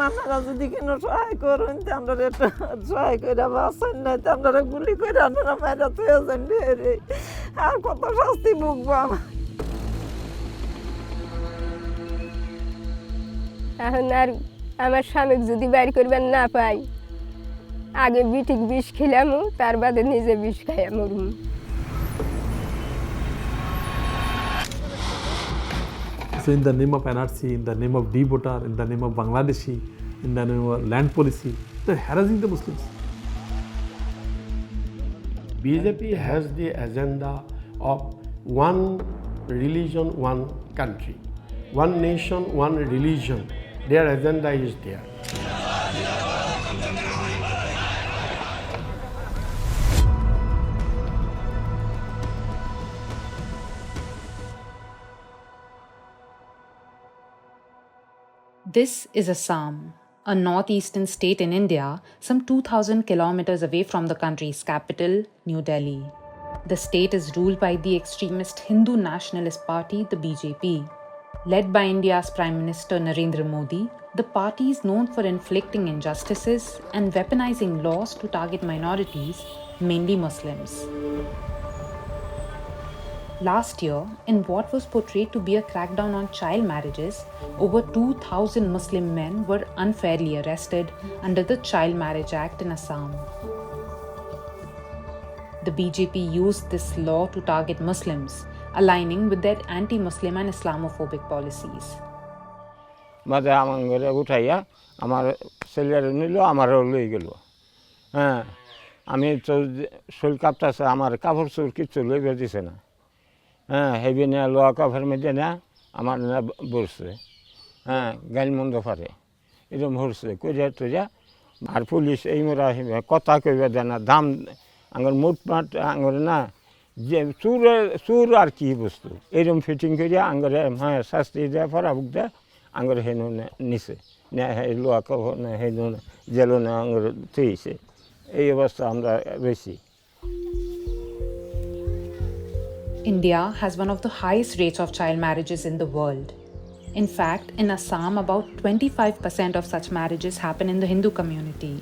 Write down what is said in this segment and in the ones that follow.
আপনারা যদি কোনো সহায় করুন তো আমরা একটু সহায় করে বাঁচান, না তো আপনারা গুলি করে আপনারা মেরা পেয়েছেন রে, আর কত শাস্তি ভুগবো আমার। এখন আর আমার স্বামী যদি বাইর করবেন না পাই, আগে বিঠিক বিষ খেলাম, তার বাদে নিজে বিষ খাইয়া মরুম। So in the name of NRC, in the name of D-voter, in the name of Bangladeshi, in the name of land policy, they're harassing the Muslims. BJP has the agenda of one religion, one country, one nation, one religion. Their agenda is there. This is Assam, a northeastern state in India, some 2,000 kilometers away from the country's capital, New Delhi. The state is ruled by the extremist Hindu nationalist party, the BJP. Led by India's Prime Minister Narendra Modi, the party is known for inflicting injustices and weaponizing laws to target minorities, mainly Muslims. Last year, in what was portrayed to be a crackdown on child marriages, over 2,000 Muslim men were unfairly arrested under the Child Marriage Act in Assam. The BJP used this law to target Muslims, aligning with their anti-Muslim and Islamophobic policies. মাঝে আমার ঘরে উঠাইয়া আমার ছেলের নিল, আমারও লই গেল। হ্যাঁ, আমি তো শরীর কাঁপতেছে, আমার কাপড় চোর কিচ্ছু লইবে দিছে না। হ্যাঁ, হেবি না লোয়া কাপড় মেজে না আমার না বলছে। হ্যাঁ, গাইল মন্দ পারে এরকম হচ্ছে কইরা টইরা। আর পুলিশ এই মোরা কথা কইবে দেয় না, দাম আঙুর মুটমাট আঙুর না, যে চুর আর কি বস্তু এরকম ফিটিং করিয়া আঙুরে হ্যাঁ শাস্তি দেয়, ফরাবুক দেয়, আঙুর হেনু নিছে না, লোয়া কাপড় না হেনু না জেলো না আঙুর থইছে। এই অবস্থা আমরা রয়েছি। India has one of the highest rates of child marriages in the world. In fact, in Assam, about 25% of such marriages happen in the Hindu community,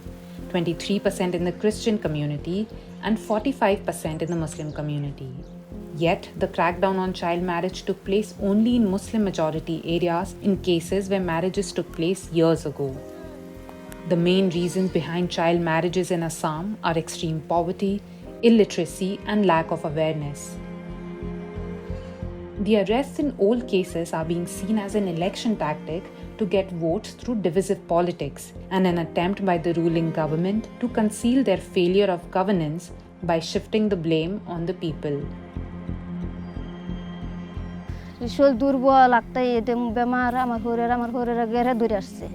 23% in the Christian community, and 45% in the Muslim community. Yet, the crackdown on child marriage took place only in Muslim-majority areas in cases where marriages took place years ago. The main reasons behind child marriages in Assam are extreme poverty, illiteracy, and lack of awareness. The arrests in all cases are being seen as an election tactic to get votes through divisive politics and an attempt by the ruling government to conceal their failure of governance by shifting the blame on the people. শরীর দুর্বল লাগতাই বেমার, আমার ঘরের গেরে দূরে আসছে।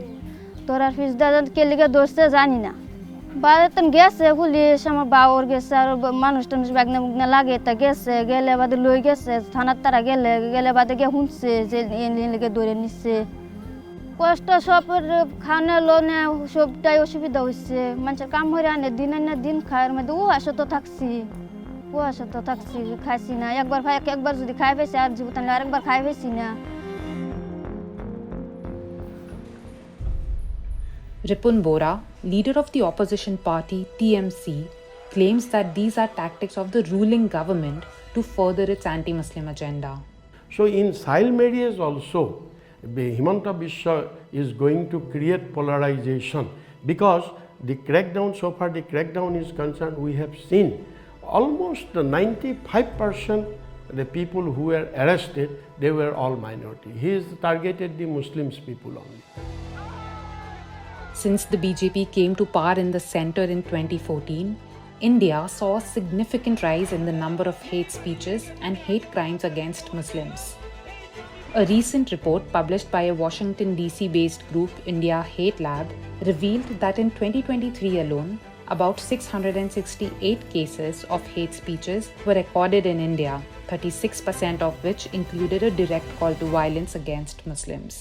তোর আর ফিস দাদা কে লিগে দোষছে জানি না। বাড়িতে গেছে পুলিশ, আমার বাবর গেছে, আর মানুষ টানুষ বাগনা মুগনা লাগে, তা গেছে, গেলে বাদে লই গেছে থানার তারা, গেলে বাদে গিয়ে শুনছে যে লিগে ধরে নিচ্ছে। কষ্ট সব খানে লোনে সবটাই অসুবিধা হচ্ছে, মানুষের কাম হয়ে আনে দিন আনে দিন খাওয়ার মধ্যে ও আসো তো থাকছি খাইছি না। একবার যদি খাই পেয়েছি আর জীবন আরেকবার খাই পেয়েছি না। Ripun Bora, leader of the opposition party TMC, claims that these are tactics of the ruling government to further its anti-Muslim agenda. So in child marriage also, Himanta Biswa is going to create polarization, because the crackdown, so far the crackdown is concerned, we have seen almost 95% the people who were arrested, they were all minority. He has targeted the Muslims people only. Since the BJP came to power in the centre in 2014, India saw a significant rise in the number of hate speeches and hate crimes against Muslims. A recent report published by a Washington DC-based group, India Hate Lab, revealed that in 2023 alone, about 668 cases of hate speeches were recorded in India, 36% of which included a direct call to violence against Muslims.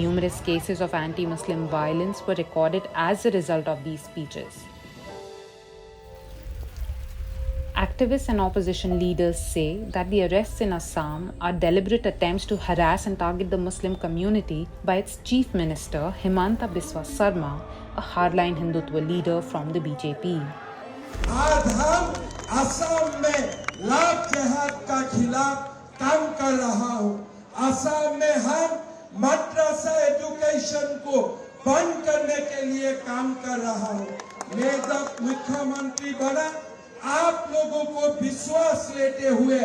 Numerous cases of anti-Muslim violence were recorded as a result of these speeches. Activists and opposition leaders say that the arrests in Assam are deliberate attempts to harass and target the Muslim community by its chief minister Himanta Biswa Sarma, a hardline Hindutva leader from the BJP. आज हम असम में लाभ जिहाद का खिलाफ काम कर रहा हूँ। असम में हम मद्रासा एजुकेशन को बंद करने के लिए काम कर रहा हूँ। मैं जब मुख्यमंत्री बना, आप लोगों को विश्वास लेते हुए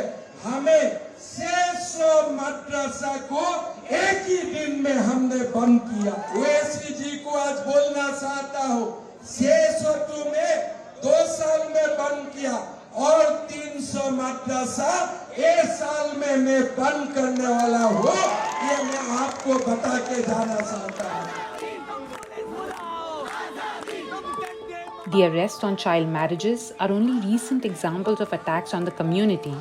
हमें 600 मद्रासा को एक ही दिन में हमने बंद किया। ओवैसी जी को आज बोलना चाहता हूँ, 600 तुम्हें 2 साल में बंद किया और 300 मद्रासा 1 साल में मैं बंद करने वाला हूँ। ये मैं आपको बता के जाना चाहता हूँ। The arrests on child marriages are only recent examples of attacks on the community.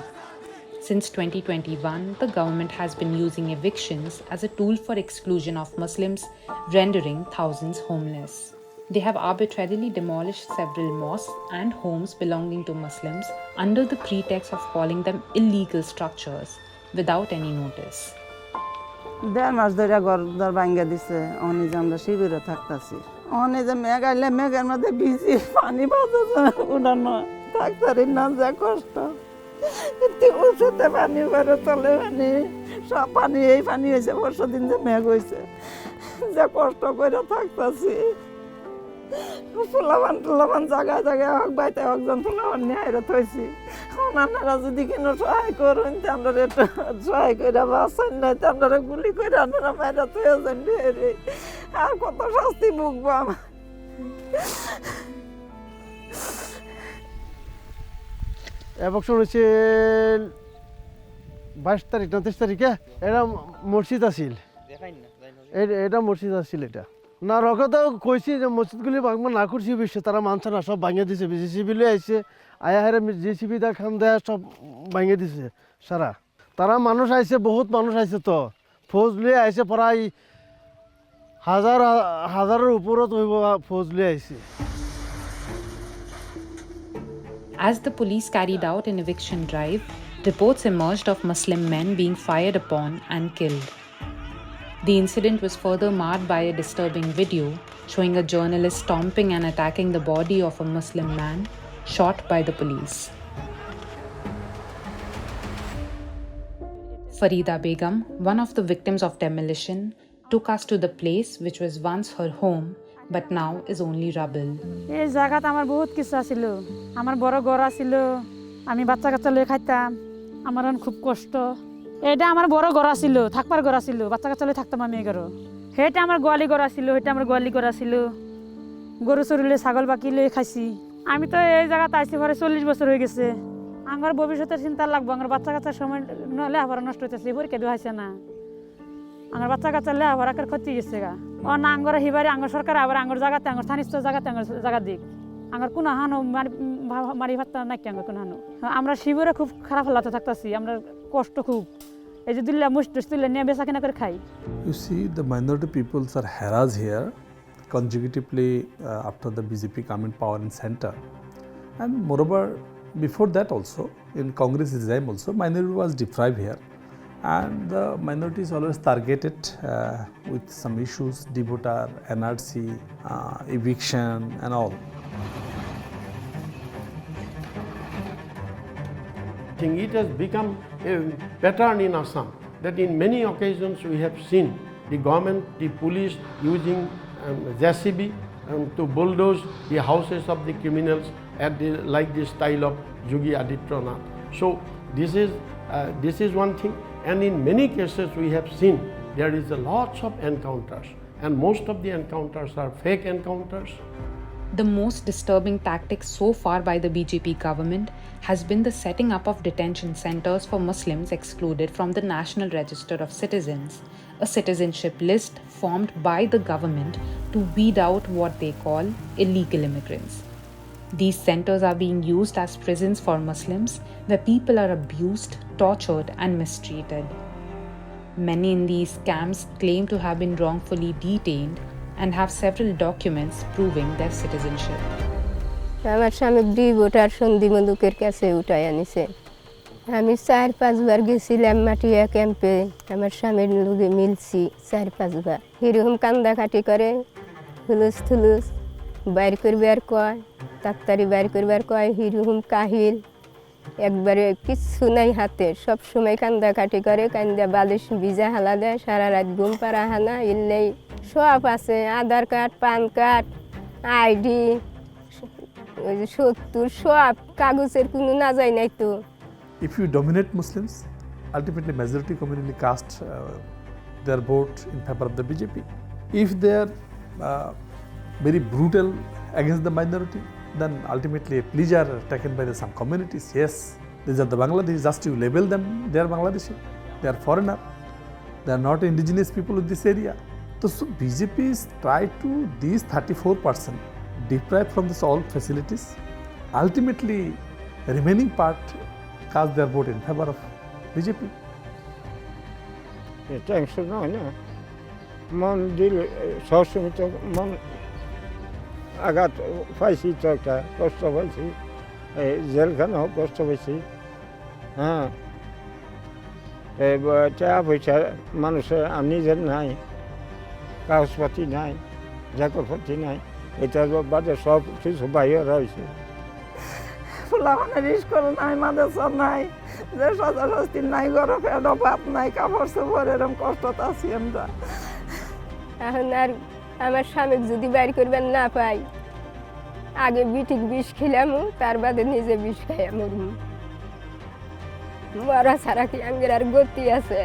Since 2021, the government has been using evictions as a tool for exclusion of Muslims, rendering thousands homeless. They have arbitrarily demolished several mosques and homes belonging to Muslims under the pretext of calling them illegal structures without any notice. দেড় মাস ধরে ঘর দর ভাঙ্গা দিছে, অনি যে আমরা শিবিরে থাকতেছি, অনি যে মেঘ আইলে মেঘের মধ্যে ভিজি পানি বাজছে উঠানো থাকতারি না, যা কষ্ট। উঁচুতে পানি করে চলে, পানি সব পানি, এই পানি হয়েছে বর্ষা দিন যে মেঘ হয়েছে, যে কষ্ট করে থাকতেছি। ফুলাবান জায়গায় জায়গায় হোক বাইতে একজন ফুলাবান নিয়ে হাইরত হয়েছি। ওনারা যদি কিনো সহায় করুন, আমরা একটু সহায় করে বাঁচান, নাই আমরা গুলি করে আপনারা মাইরা হয়ে যান। আর কত শাস্তি ভুগবো আমার। এভকশন হয়েছে 22 তারিখ না 23 তারিখে। এটা মসজিদ আছিল, এটা মসজিদ আছিল। এটা না রকে তো কইছি যে মসজিদগুলি ভাঙবো না করছি, বিশ্ব তারা মানছে না, সব ভাঙিয়ে দিছে। বিজেপি আইছে, আয়া হারে জেসিবি দা খান দেয়া সব ভাঙিয়ে দিছে সারা। তারা মানুষ আইছে, বহুত মানুষ আইছে, তো ফৌজ লিয়ে আইছে, প্রায় হাজারের উপরত হইব ফৌজ লিয়ে আইছে। As the police carried out an eviction drive, reports emerged of Muslim men being fired upon and killed. The incident was further marred by a disturbing video showing a journalist stomping and attacking the body of a Muslim man shot by the police. Farida Begum, one of the victims of demolition, took us to the place which was once her home but now is only rubble. এই জায়গাতে আমার বহুত কিছু ছিল, আমার বড় ঘর ছিল, আমি বাচ্চা কাচ্চা লয়ে খাইতাম, আমার খুব কষ্ট। এটা আমার বড় ঘর ছিল, থাকবার ঘর ছিল, বাচ্চা কাচ্চা লয়ে থাকতাম আমি। এই ঘর সেটা আমার গোয়ালি ঘর ছিল, সেটা আমার গোয়ালি ঘর ছিল, গরু চড়িলে ছাগল বাকি লয়ে খাইছি। আমি তো এই জায়গাতে আইছি পরে 40 বছর হয়ে গেছে। আমার ভবিষ্যতের চিন্তা লাগবো, আমার বাচ্চা কাচ্চার সময় লেখাপড়া নষ্ট হইতেছে, পরীক্ষা দেওয়া হয়েছে না, আমার বাচ্চা কাচ্চার লেখাপড়ার ক্ষতি গেছে গা। ও না আঙ্গর হিবারে আঙ্গর সরকার আবার আঙ্গর জায়গাতে আঙ্গর স্থানীয় জায়গাতে আঙ্গর জায়গা দিক, আঙ্গর কোনো হানো মারি ভাত্তা নাকি আঙ্গর কোনো হানো। আমরা শিবিরে খুব খারাপ হালাতে থাকতেছি, আমরা কষ্ট খুব। এই যে দিল্লা মুষ্টি তুলে নিয়ে বেচা কিনা করে খাই। You see, the minority peoples are harassed here consecutively after the BJP come in power in center, and moreover before that also in Congress regime also minority was deprived here, and the minority is always targeted with some issues, devotar, NRC, eviction and all. It has become a pattern in Assam that in many occasions we have seen the government, the police using JCB to bulldoze the houses of the criminals like the style of Yogi Adityanath. So this is one thing, and in many cases we have seen there is lots of encounters, and most of the encounters are fake encounters. The most disturbing tactic so far by the BJP government has been the setting up of detention centers for Muslims excluded from the National Register of Citizens, a citizenship list formed by the government to weed out what they call illegal immigrants. These centers are being used as prisons for Muslims, where people are abused, tortured, and mistreated. Many in these camps claim to have been wrongfully detained and have several documents proving their citizenship. আমার স্বামী voter সন্ধি মধুকের কাছে উঠায় আনিছে। আমি 4-5 বার গেছিলাম মাটিয়া ক্যাম্পে, আমার স্বামীর লোকে মিলছি 4-5 বার। এরকম কান্দাকাটি করে, হুলুস বাইর করবার কয়, তাড়াতাড়ি বাইর করবার কয়, এরকম কাহিল, একবারে কিচ্ছু নাই হাতে, সব সময় কান্দাকাটি করে, কান্দা বালিশ ভিজা হালা দেয়, সারা রাত ঘুম পাড়া হানা, এলেই সব আছে, আধার কার্ড, পান কার্ড, আইডি, 70 সব কাগজের কোনো না যায় নাই তো। If you dominate Muslims, ultimately majority community cast their vote in favor of the BJP. If they are very brutal against the minority, then ultimately a pleas are taken by some communities. Yes, these are the Bangladeshis, just you label them, they are Bangladeshi, they are foreigner, they are not indigenous people of this area. So BJP try to, these 34% deprived from this all facilities, ultimately remaining part cast their vote in favor of BJP. Tension হয় না, মন দিল সবসময় তো মন আঘাত পাইছি, তো একটা কষ্ট পাইছি, এই জেলখানেও কষ্ট পাইছি। হ্যাঁ, টাকা পয়সা মানুষের নিজের নাই, কাগজপাতি নাই, জাকরপাতি নাই, এটা বাদে সব কিছু বাইরে রয়েছে। ফুলাবানের স্কুল নাই, মাদ্রাসা নাই, যে সজাশস্তি নাই, ঘরে ফেরো ভাত নাই, কাপড় চোপড়, এরকম কষ্টতে আছি আমরা। এখন আর আমার স্বামী যদি বাইর করবেন না পাই, আগে বিটিক বিষ খেলাম, তার বাদে নিজে বিষ খাইয়া মরম, মরা ছাড়া কি আঙ্গের আর গতি আছে?